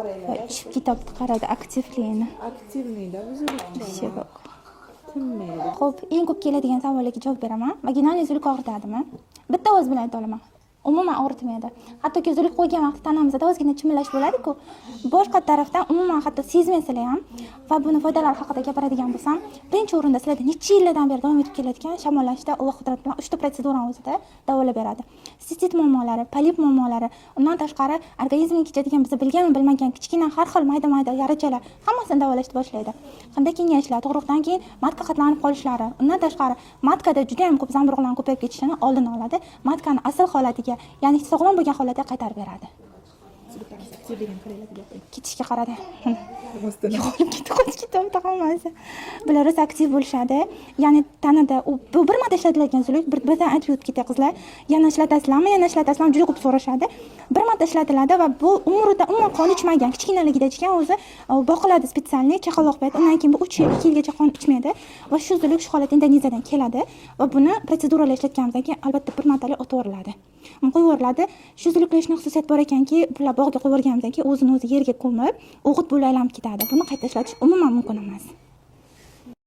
qaranglar. Tushib ketyapti, qaradi aktivligini. Aktivniyda uzilib Вообще yo'q. tinmaydi. Xo'p, eng ko'p keladigan savollarga javob beraman. Vaginal zuluk og'ritadimi? Bitta o'z bilan ayta olaman. Umuman og'ritmaydi. Hattoki zuluk qo'ygan vaqtda tanamizda ozgina chimillash bo'ladi-ku. Boshqa tarafdan umuman hatto sezmaysizlar ham va buni foydalari haqida gapiradigan bo'lsam, birinchi o'rinda sizlarda necha yillardan beri davom etib kelayotgan shamollashda Alloh qudrati bilan 3 ta protsedurani o'zida davolab beradi. Sistit muammolari, polip muammolari, undan tashqari organizmga kechadigan biz bilgan bilmagan kichkina har xil mayda-mayda yarachalar hammasini davolashni boshlaydi. Qanday kengayishlar, tug'ruqdan keyin matka qatlanib qolishlari, undan tashqari matkada juda ham ko'p zamburug'larning ko'payib ketishini oldini oladi. Matkani asl holatiga, ya'ni sog'lom bo'lgan holatga qaytarib beradi. Ketishga qaradi. Yo'qolib ketyapti hammasi. Bular rosa aktiv bo'lishadi. Ya'ni tanada bu bir marta ishlatiladigan zuluk, birdan aytib o'tib ketadi qizlar. Yana ishlatasizlarmi, yana ishlatasizlarmi juda ko'p so'rashadi. Bir marta ishlatiladi va bu umrida umuman qon ichmagan, kichkinaligida ichgan o'zi boqiladi spesialniy chaqaloq payt. Undan keyin bu 3 yil, 2 yilgacha qon ichmaydi va shu zuluk shu holat Indoneziyadan keladi va buni protseduralar ishlatganimizdan keyin albatta bir martalik otib yuboriladi. Qo'yib yuboriladi. Shu zuluklarning xususiyati bor ekanki, bular bog'ga qo'yib yuborganimizdan keyin o'zini o'zi yerga ko'mib, o'g'it bo'lib aylanib ketadi. Buni qayta ishlatish umuman mumkin emas.